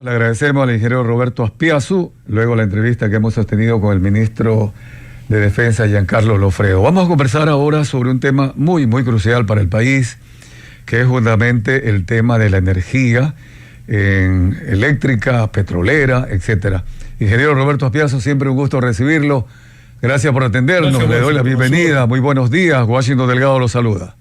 Le agradecemos al ingeniero Roberto Aspiazu, luego la entrevista que hemos sostenido con el ministro de Defensa, Giancarlo Lofredo. Vamos a conversar ahora sobre un tema muy crucial para el país, que es justamente el tema de la energía eléctrica, petrolera, etcétera. Ingeniero Roberto Aspiazu, siempre un gusto recibirlo. Gracias por atendernos. Gracias, le doy la bienvenida. Muy buenos días. Washington Delgado lo saluda.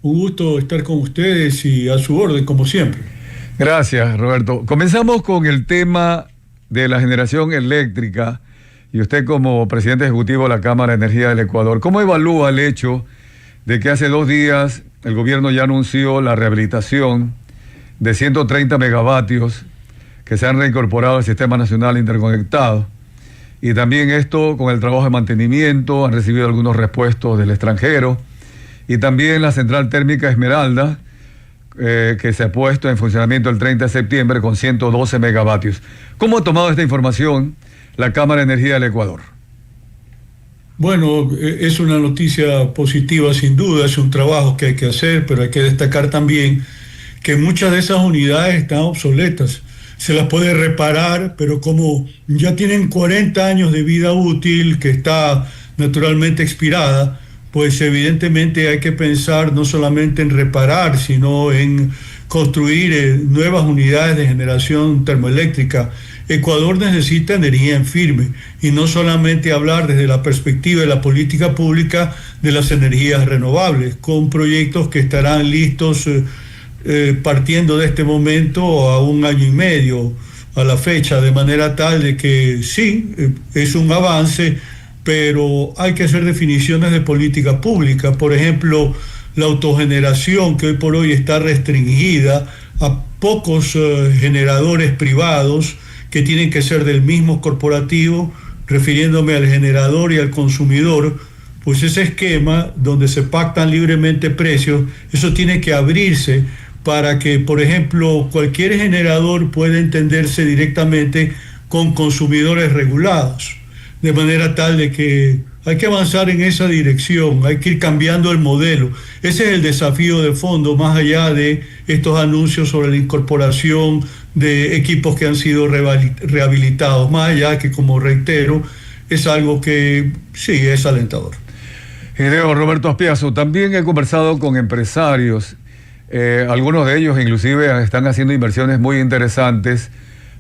Un gusto estar con ustedes y a su orden, como siempre. Gracias, Roberto. Comenzamos con el tema de la generación eléctrica y usted como presidente ejecutivo de la Cámara de Energía del Ecuador, ¿cómo evalúa el hecho de que hace 2 días el gobierno ya anunció la rehabilitación de 130 megavatios que se han reincorporado al Sistema Nacional Interconectado? Y también esto con el trabajo de mantenimiento, han recibido algunos repuestos del extranjero, y también la central térmica Esmeralda, que se ha puesto en funcionamiento el 30 de septiembre con 112 megavatios. ¿Cómo ha tomado esta información la Cámara de Energía del Ecuador? Bueno, es una noticia positiva sin duda, es un trabajo que hay que hacer, pero hay que destacar también que muchas de esas unidades están obsoletas. Se las puede reparar, pero como ya tienen 40 años de vida útil, que está naturalmente expirada, pues evidentemente hay que pensar no solamente en reparar, sino en construir nuevas unidades de generación termoeléctrica. Ecuador necesita energía en firme y no solamente hablar desde la perspectiva de la política pública de las energías renovables, con proyectos que estarán listos partiendo de este momento a 1 año y medio a la fecha, de manera tal de que sí, es un avance, pero hay que hacer definiciones de política pública. Por ejemplo, la autogeneración, que hoy por hoy está restringida a pocos generadores privados que tienen que ser del mismo corporativo, refiriéndome al generador y al consumidor, pues ese esquema donde se pactan libremente precios, eso tiene que abrirse para que, por ejemplo, cualquier generador pueda entenderse directamente con consumidores regulados, de manera tal de que hay que avanzar en esa dirección, hay que ir cambiando el modelo. Ese es el desafío de fondo, más allá de estos anuncios sobre la incorporación de equipos que han sido rehabilitados, más allá que, como reitero, es algo que sí es alentador. Ingeniero Roberto Aspiazu, también he conversado con empresarios, algunos de ellos inclusive están haciendo inversiones muy interesantes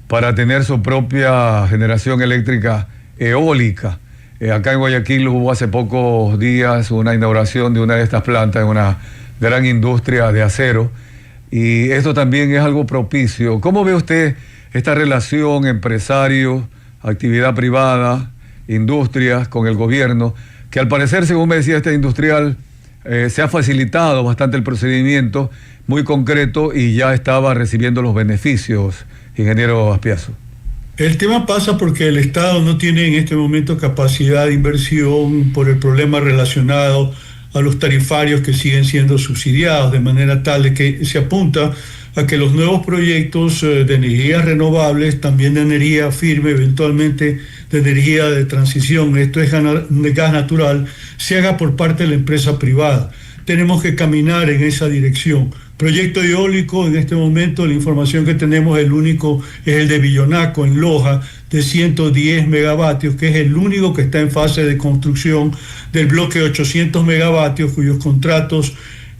para tener su propia generación eléctrica eólica. Acá en Guayaquil hubo hace pocos días una inauguración de una de estas plantas en una gran industria de acero, y esto también es algo propicio. ¿Cómo ve usted esta relación empresario, actividad privada, industrias con el gobierno, que al parecer, según me decía este industrial, se ha facilitado bastante el procedimiento, muy concreto, y ya estaba recibiendo los beneficios, ingeniero Aspiazu? El tema pasa porque el Estado no tiene en este momento capacidad de inversión por el problema relacionado a los tarifarios que siguen siendo subsidiados, de manera tal de que se apunta a que los nuevos proyectos de energías renovables, también de energía firme, eventualmente de energía de transición, esto es gas natural, se haga por parte de la empresa privada. Tenemos que caminar en esa dirección. Proyecto eólico, en este momento la información que tenemos, el único es el de Villonaco en Loja, de 110 megavatios, que es el único que está en fase de construcción del bloque de 800 megavatios, cuyos contratos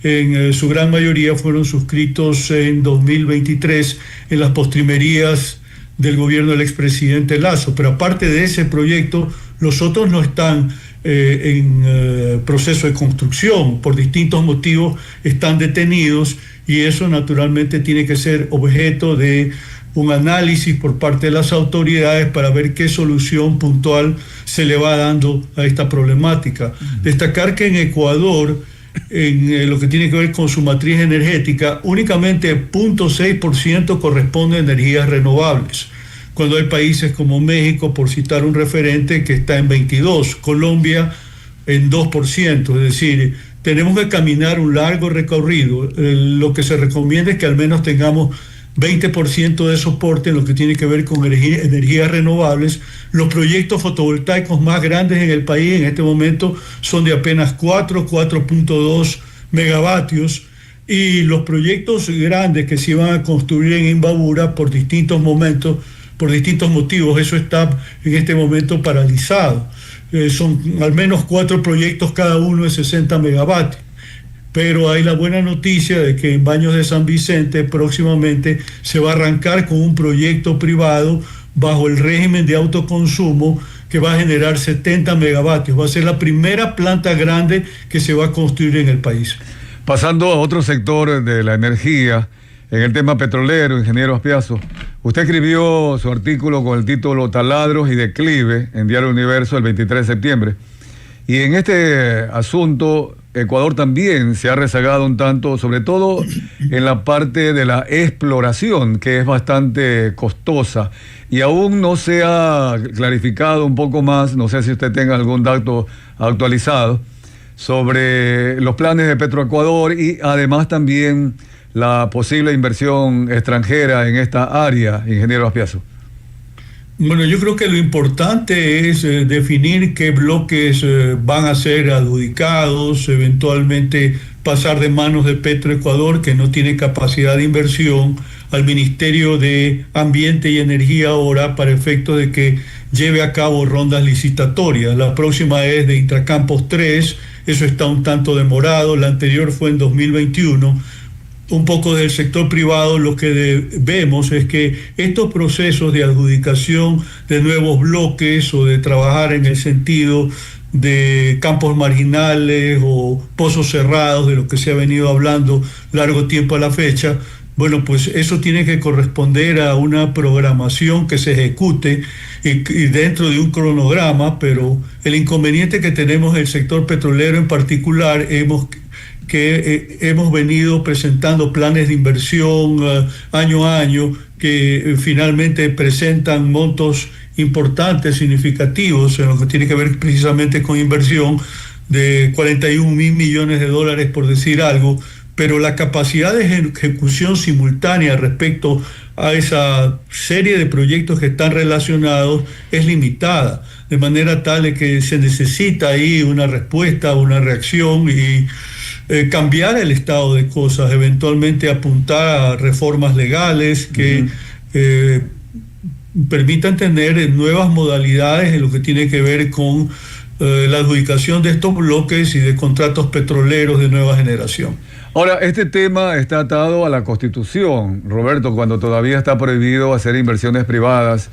en su gran mayoría fueron suscritos en 2023 en las postrimerías del gobierno del expresidente Lasso. Pero aparte de ese proyecto, los otros no están en proceso de construcción, por distintos motivos están detenidos, y eso naturalmente tiene que ser objeto de un análisis por parte de las autoridades para ver qué solución puntual se le va dando a esta problemática. Destacar que en Ecuador, en lo que tiene que ver con su matriz energética, únicamente 0.6% corresponde a energías renovables, cuando hay países como México, por citar un referente, que está en 22%, Colombia en 2%, es decir, tenemos que caminar un largo recorrido. Lo que se recomienda es que al menos tengamos 20% de soporte en lo que tiene que ver con energías renovables. Los proyectos fotovoltaicos más grandes en el país en este momento son de apenas 4.2 megavatios, y los proyectos grandes que se iban a construir en Imbabura por distintos momentos, por distintos motivos, eso está en este momento paralizado. Son al menos 4 proyectos, cada uno de 60 megavatios. Pero hay la buena noticia de que en Baños de San Vicente próximamente se va a arrancar con un proyecto privado bajo el régimen de autoconsumo que va a generar 70 megavatios. Va a ser la primera planta grande que se va a construir en el país. Pasando a otro sector de la energía, en el tema petrolero, ingeniero Aspiazu, usted escribió su artículo con el título Taladros y declive en Diario Universo el 23 de septiembre. Y en este asunto, Ecuador también se ha rezagado un tanto, sobre todo en la parte de la exploración, que es bastante costosa, y aún no se ha clarificado un poco más, no sé si usted tenga algún dato actualizado, sobre los planes de Petroecuador y además también la posible inversión extranjera en esta área, ingeniero Aspiazu. Bueno, yo creo que lo importante es definir qué bloques van a ser adjudicados, eventualmente pasar de manos de Petroecuador, que no tiene capacidad de inversión, al Ministerio de Ambiente y Energía ahora, para efecto de que lleve a cabo rondas licitatorias. La próxima es de Intracampos 3, eso está un tanto demorado, la anterior fue en 2021. Un poco del sector privado, lo que vemos es que estos procesos de adjudicación de nuevos bloques o de trabajar en el sentido de campos marginales o pozos cerrados, de lo que se ha venido hablando largo tiempo a la fecha, bueno, pues eso tiene que corresponder a una programación que se ejecute y dentro de un cronograma, pero el inconveniente que tenemos en el sector petrolero en particular, hemos venido presentando planes de inversión año a año que finalmente presentan montos importantes, significativos, en lo que tiene que ver precisamente con inversión de 41.000 millones de dólares, por decir algo, pero la capacidad de ejecución simultánea respecto a esa serie de proyectos que están relacionados es limitada, de manera tal de que se necesita ahí una respuesta, una reacción y cambiar el estado de cosas, eventualmente apuntar a reformas legales que permitan tener nuevas modalidades en lo que tiene que ver con la adjudicación de estos bloques y de contratos petroleros de nueva generación. Ahora, este tema está atado a la Constitución, Roberto, cuando todavía está prohibido hacer inversiones privadas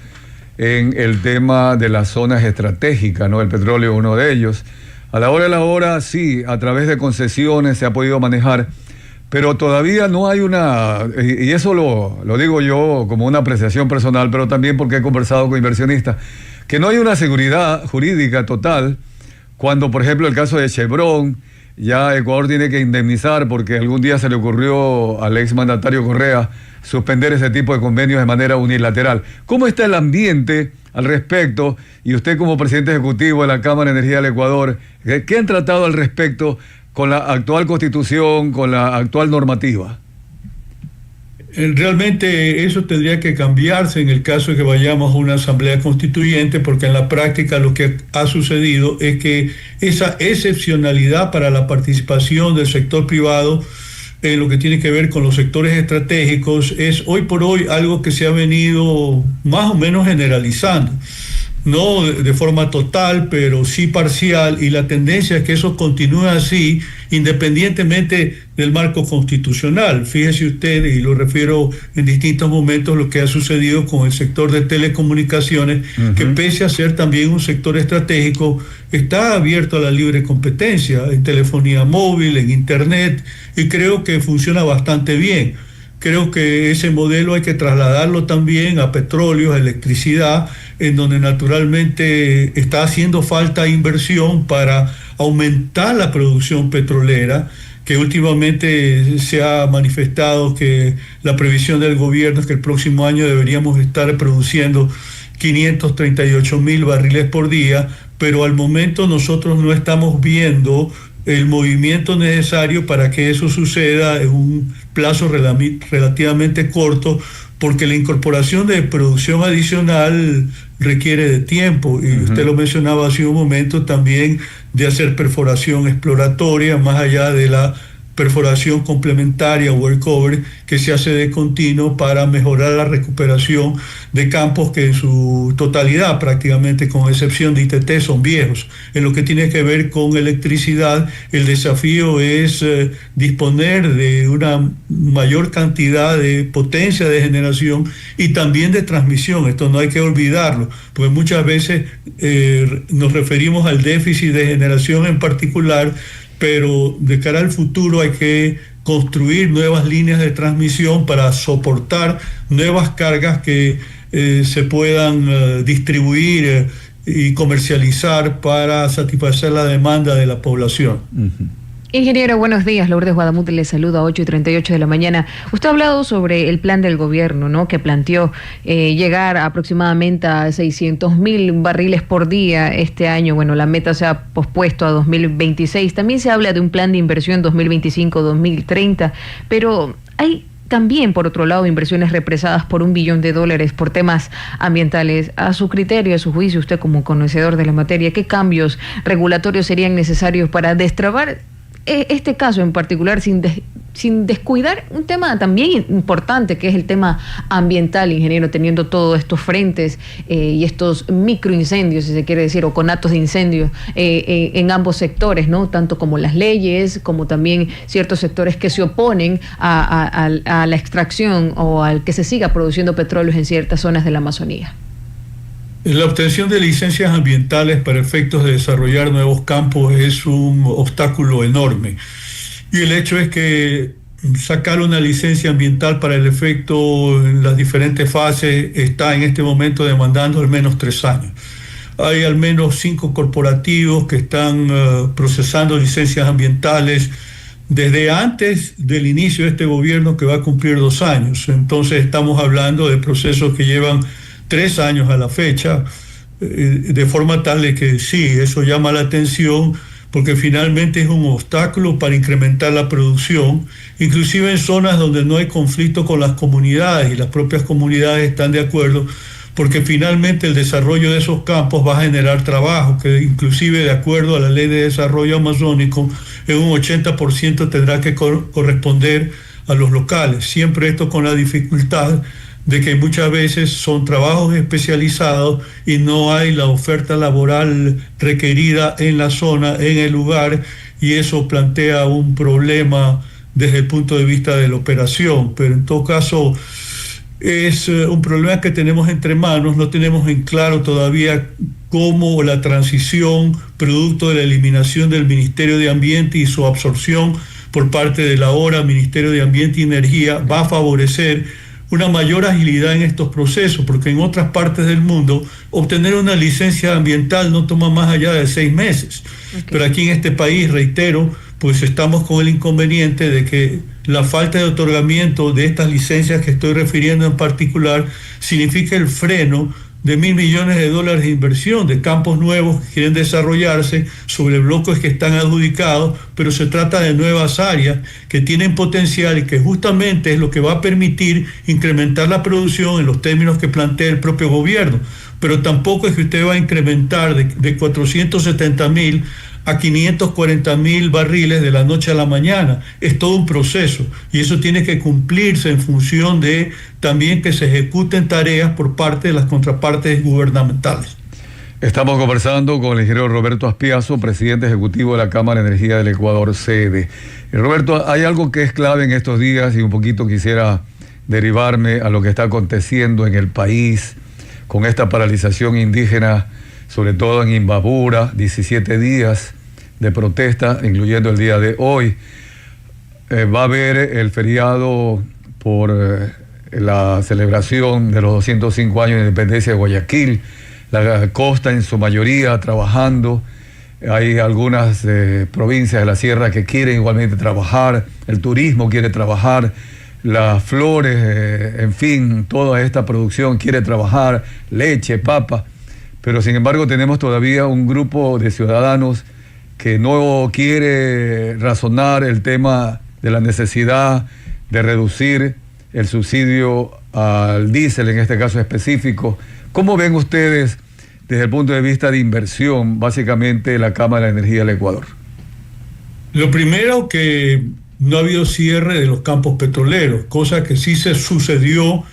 en el tema de las zonas estratégicas, ¿no? El petróleo es uno de ellos. A la hora de la hora, sí, a través de concesiones se ha podido manejar, pero todavía no hay y eso lo digo yo como una apreciación personal, pero también porque he conversado con inversionistas, que no hay una seguridad jurídica total cuando, por ejemplo, el caso de Chevron, ya Ecuador tiene que indemnizar porque algún día se le ocurrió al exmandatario Correa suspender ese tipo de convenios de manera unilateral. ¿Cómo está el ambiente al respecto? Y usted como presidente ejecutivo de la Cámara de Energía del Ecuador, ¿qué han tratado al respecto con la actual Constitución, con la actual normativa? Realmente eso tendría que cambiarse en el caso de que vayamos a una asamblea constituyente, porque en la práctica lo que ha sucedido es que esa excepcionalidad para la participación del sector privado en lo que tiene que ver con los sectores estratégicos es hoy por hoy algo que se ha venido más o menos generalizando. No de forma total, pero sí parcial, y la tendencia es que eso continúe así, independientemente del marco constitucional. Fíjese usted, y lo refiero en distintos momentos, lo que ha sucedido con el sector de telecomunicaciones, que pese a ser también un sector estratégico, está abierto a la libre competencia en telefonía móvil, en internet, y creo que funciona bastante bien. Creo que ese modelo hay que trasladarlo también a petróleos, a electricidad, en donde naturalmente está haciendo falta inversión para aumentar la producción petrolera, que últimamente se ha manifestado que la previsión del gobierno es que el próximo año deberíamos estar produciendo 538.000 barriles por día, pero al momento nosotros no estamos viendo el movimiento necesario para que eso suceda en un plazo relativamente corto, porque la incorporación de producción adicional requiere de tiempo, y usted lo mencionaba hace un momento también, de hacer perforación exploratoria más allá de la perforación complementaria, workover, que se hace de continuo para mejorar la recuperación de campos que en su totalidad, prácticamente con excepción de ITT, son viejos. En lo que tiene que ver con electricidad, el desafío es disponer de una mayor cantidad de potencia de generación y también de transmisión. Esto no hay que olvidarlo, porque muchas veces nos referimos al déficit de generación en particular, pero de cara al futuro hay que construir nuevas líneas de transmisión para soportar nuevas cargas que se puedan distribuir y comercializar para satisfacer la demanda de la población. Uh-huh. Ingeniero, buenos días. Lourdes Guadamuti le saluda a 8:38 de la mañana. Usted ha hablado sobre el plan del gobierno, ¿no?, que planteó llegar aproximadamente a 600.000 barriles por día este año. Bueno, la meta se ha pospuesto a 2026. También se habla de un plan de inversión 2025-2030, pero hay también, por otro lado, inversiones represadas por $1 billón por temas ambientales. A su criterio, a su juicio, usted como conocedor de la materia, ¿qué cambios regulatorios serían necesarios para destrabar este caso en particular sin descuidar un tema también importante, que es el tema ambiental, ingeniero, teniendo todos estos frentes y estos microincendios, si se quiere decir, o conatos de incendios en ambos sectores, ¿no?, tanto como las leyes, como también ciertos sectores que se oponen a la extracción o al que se siga produciendo petróleos en ciertas zonas de la Amazonía? La obtención de licencias ambientales para efectos de desarrollar nuevos campos es un obstáculo enorme. Y el hecho es que sacar una licencia ambiental para el efecto en las diferentes fases está en este momento demandando al menos 3 años. Hay al menos 5 corporativos que están procesando licencias ambientales desde antes del inicio de este gobierno, que va a cumplir 2 años. Entonces estamos hablando de procesos que llevan 3 años a la fecha, de forma tal de que sí, eso llama la atención, porque finalmente es un obstáculo para incrementar la producción, inclusive en zonas donde no hay conflicto con las comunidades, y las propias comunidades están de acuerdo, porque finalmente el desarrollo de esos campos va a generar trabajo, que inclusive de acuerdo a la Ley de Desarrollo Amazónico, en un 80% tendrá que corresponder a los locales. Siempre esto con la dificultad de que muchas veces son trabajos especializados y no hay la oferta laboral requerida en la zona, en el lugar, y eso plantea un problema desde el punto de vista de la operación. Pero en todo caso es un problema que tenemos entre manos. No tenemos en claro todavía cómo la transición, producto de la eliminación del Ministerio de Ambiente y su absorción por parte del ahora Ministerio de Ambiente y Energía, va a favorecer una mayor agilidad en estos procesos, porque en otras partes del mundo obtener una licencia ambiental no toma más allá de 6 meses. Okay. Pero aquí en este país, reitero, pues estamos con el inconveniente de que la falta de otorgamiento de estas licencias que estoy refiriendo en particular significa el freno de $1.000 millones de inversión de campos nuevos que quieren desarrollarse sobre bloques que están adjudicados, pero se trata de nuevas áreas que tienen potencial y que justamente es lo que va a permitir incrementar la producción en los términos que plantea el propio gobierno. Pero tampoco es que usted va a incrementar de 470.000 a 540.000 barriles de la noche a la mañana. Es todo un proceso y eso tiene que cumplirse en función de también que se ejecuten tareas por parte de las contrapartes gubernamentales. Estamos conversando con el ingeniero Roberto Aspiazo, presidente ejecutivo de la Cámara de Energía del Ecuador, sede. Roberto, hay algo que es clave en estos días y un poquito quisiera derivarme a lo que está aconteciendo en el país con esta paralización indígena, sobre todo en Imbabura, 17 días de protesta, incluyendo el día de hoy. Va a haber el feriado por la celebración de los 205 años de independencia de Guayaquil, la costa en su mayoría trabajando. Hay algunas provincias de la sierra que quieren igualmente trabajar, el turismo quiere trabajar, las flores, en fin, toda esta producción quiere trabajar, leche, papa. Pero sin embargo tenemos todavía un grupo de ciudadanos que no quiere razonar el tema de la necesidad de reducir el subsidio al diésel, en este caso específico. ¿Cómo ven ustedes desde el punto de vista de inversión, básicamente la Cámara de Energía del Ecuador? Lo primero que no ha habido cierre de los campos petroleros, cosa que sí se sucedió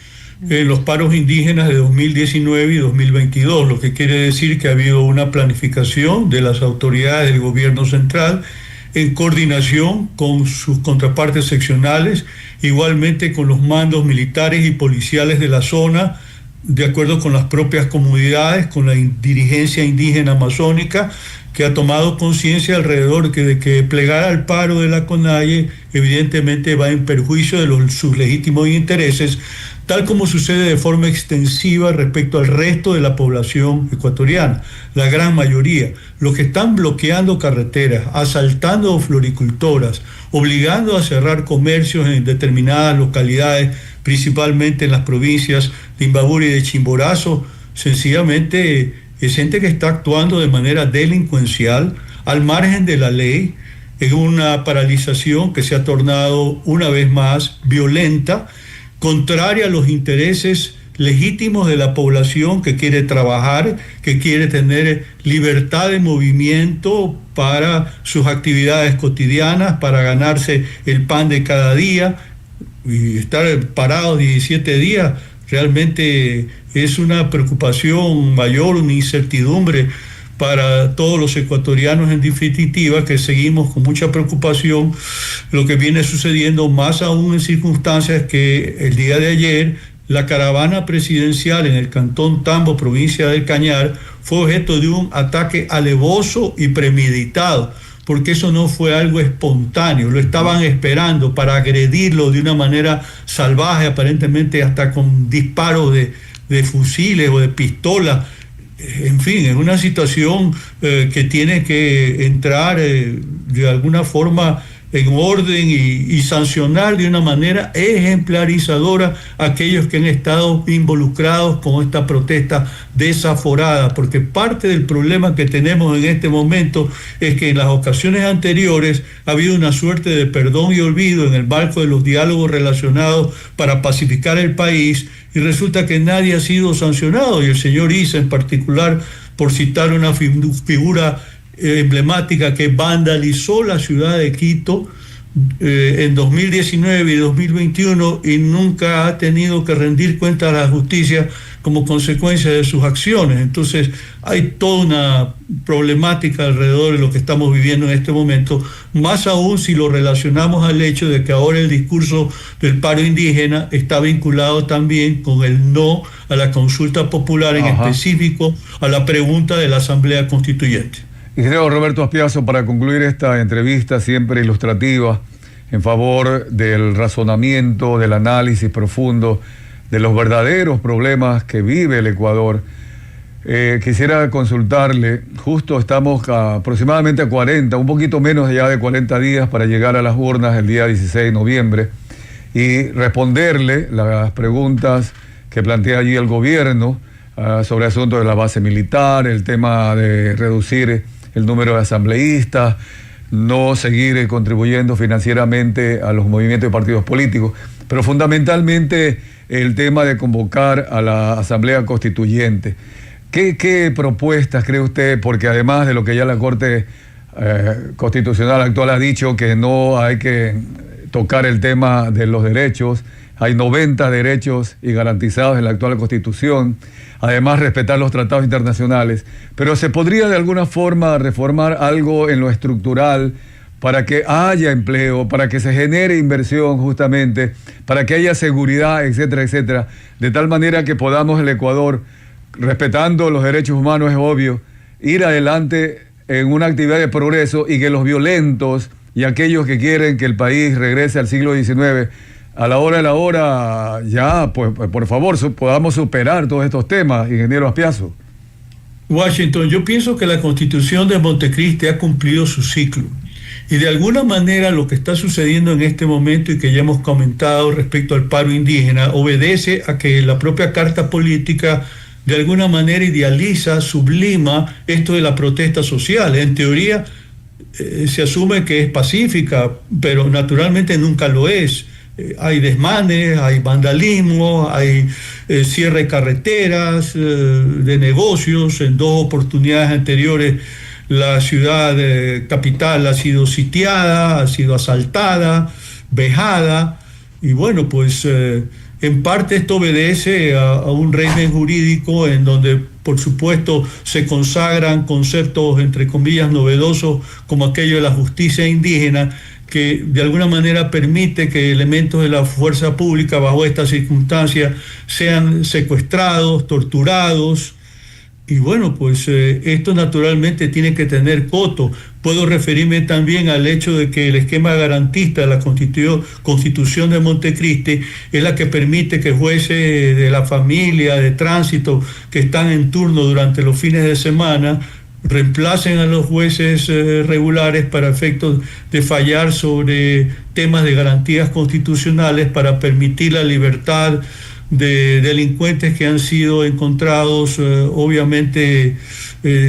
en los paros indígenas de 2019 y 2022, lo que quiere decir que ha habido una planificación de las autoridades del gobierno central en coordinación con sus contrapartes seccionales, igualmente con los mandos militares y policiales de la zona, de acuerdo con las propias comunidades, con la dirigencia indígena amazónica, que ha tomado conciencia alrededor de que plegar al paro de la CONAIE evidentemente va en perjuicio de sus legítimos intereses, tal como sucede de forma extensiva respecto al resto de la población ecuatoriana, la gran mayoría. Los que están bloqueando carreteras, asaltando floricultoras, obligando a cerrar comercios en determinadas localidades, principalmente en las provincias de Imbabura y de Chimborazo, sencillamente es gente que está actuando de manera delincuencial, al margen de la ley, en una paralización que se ha tornado una vez más violenta, contraria a los intereses legítimos de la población que quiere trabajar, que quiere tener libertad de movimiento para sus actividades cotidianas, para ganarse el pan de cada día. Y estar parado 17 días realmente es una preocupación mayor, una incertidumbre para todos los ecuatorianos, en definitiva, que seguimos con mucha preocupación lo que viene sucediendo, más aún en circunstancias que el día de ayer la caravana presidencial en el cantón Tambo, provincia del Cañar, fue objeto de un ataque alevoso y premeditado, porque eso no fue algo espontáneo, lo estaban esperando para agredirlo de una manera salvaje, aparentemente hasta con disparos de fusiles o de pistolas. En fin, es una situación que tiene que entrar de alguna forma en orden y sancionar de una manera ejemplarizadora a aquellos que han estado involucrados con esta protesta desaforada, porque parte del problema que tenemos en este momento es que en las ocasiones anteriores ha habido una suerte de perdón y olvido en el marco de los diálogos relacionados para pacificar el país, y resulta que nadie ha sido sancionado, y el señor Issa en particular, por citar una figura emblemática que vandalizó la ciudad de Quito en 2019 y 2021 y nunca ha tenido que rendir cuenta a la justicia como consecuencia de sus acciones. Entonces hay toda una problemática alrededor de lo que estamos viviendo en este momento, más aún si lo relacionamos al hecho de que ahora el discurso del paro indígena está vinculado también con el no a la consulta popular, en específico a la pregunta de la Asamblea Constituyente. Ingeniero Roberto Aspiazo, para concluir esta entrevista siempre ilustrativa en favor del razonamiento, del análisis profundo de los verdaderos problemas que vive el Ecuador, quisiera consultarle, justo estamos aproximadamente a 40, un poquito menos ya de 40 días para llegar a las urnas el día 16 de noviembre y responderle las preguntas que plantea allí el gobierno sobre el asunto de la base militar, el tema de reducir el número de asambleístas, no seguir contribuyendo financieramente a los movimientos y partidos políticos, pero fundamentalmente el tema de convocar a la Asamblea Constituyente. ¿Qué propuestas cree usted? Porque además de lo que ya la Corte Constitucional actual ha dicho, que no hay que tocar el tema de los derechos, hay 90 derechos y garantizados en la actual Constitución, además respetar los tratados internacionales, pero ¿se podría de alguna forma reformar algo en lo estructural para que haya empleo, para que se genere inversión justamente, para que haya seguridad, etcétera, etcétera, de tal manera que podamos el Ecuador, respetando los derechos humanos, es obvio, ir adelante en una actividad de progreso y que los violentos y aquellos que quieren que el país regrese al siglo XIX, a la hora de la hora, ya, pues por favor, podamos superar todos estos temas, ingeniero Aspiazo? Washington, yo pienso que la Constitución de Montecristi ha cumplido su ciclo. Y de alguna manera lo que está sucediendo en este momento y que ya hemos comentado respecto al paro indígena obedece a que la propia Carta Política de alguna manera idealiza, sublima esto de la protesta social. En teoría se asume que es pacífica, pero naturalmente nunca lo es. Hay desmanes, hay vandalismo, hay cierre de carreteras, de negocios. En dos oportunidades anteriores la ciudad capital ha sido sitiada, ha sido asaltada, vejada, y bueno, pues en parte esto obedece a un régimen jurídico en donde, por supuesto, se consagran conceptos, entre comillas, novedosos, como aquello de la justicia indígena, que de alguna manera permite que elementos de la fuerza pública bajo estas circunstancias sean secuestrados, torturados. Y bueno, pues esto naturalmente tiene que tener coto. Puedo referirme también al hecho de que el esquema garantista de la Constitución de Montecristi es la que permite que jueces de la familia, de tránsito, que están en turno durante los fines de semana, reemplacen a los jueces regulares para efectos de fallar sobre temas de garantías constitucionales para permitir la libertad de delincuentes que han sido encontrados obviamente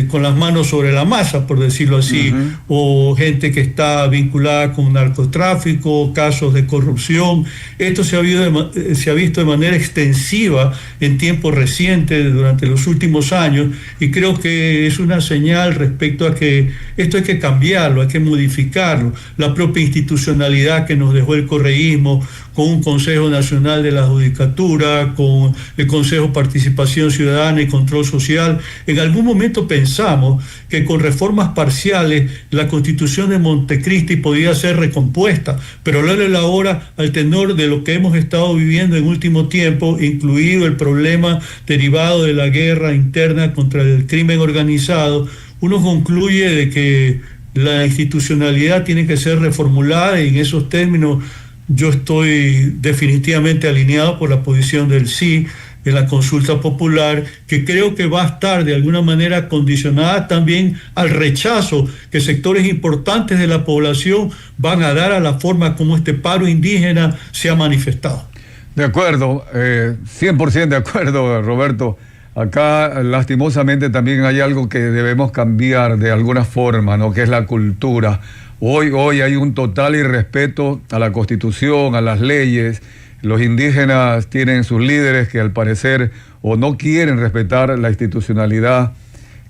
con las manos sobre la masa, por decirlo así, o gente que está vinculada con narcotráfico, casos de corrupción. Esto se ha visto de manera extensiva en tiempos recientes, durante los últimos años, y creo que es una señal respecto a que esto hay que cambiarlo, hay que modificarlo. La propia institucionalidad que nos dejó el correísmo, con un Consejo Nacional de la Judicatura, con el Consejo de Participación Ciudadana y Control Social. En algún momento pensamos que con reformas parciales la Constitución de Montecristi podía ser recompuesta, pero ahora es la hora, al tenor de lo que hemos estado viviendo en último tiempo, incluido el problema derivado de la guerra interna contra el crimen organizado, uno concluye de que la institucionalidad tiene que ser reformulada, y en esos términos yo estoy definitivamente alineado por la posición del sí en la consulta popular, que creo que va a estar de alguna manera condicionada también al rechazo que sectores importantes de la población van a dar a la forma como este paro indígena se ha manifestado. De acuerdo, 100% de acuerdo, Roberto. Acá lastimosamente también hay algo que debemos cambiar de alguna forma, ¿no? Que es la cultura. Hoy hay un total irrespeto a la Constitución, a las leyes. Los indígenas tienen sus líderes que al parecer o no quieren respetar la institucionalidad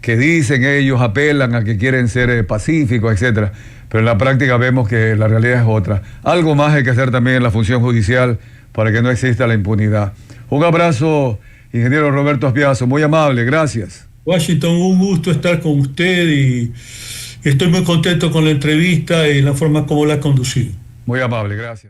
que dicen ellos, apelan a que quieren ser pacíficos, etcétera. Pero en la práctica vemos que la realidad es otra. Algo más hay que hacer también en la función judicial para que no exista la impunidad. Un abrazo, ingeniero Roberto Aspiazo, muy amable, gracias. Washington, un gusto estar con usted y estoy muy contento con la entrevista y la forma como la ha conducido. Muy amable, gracias.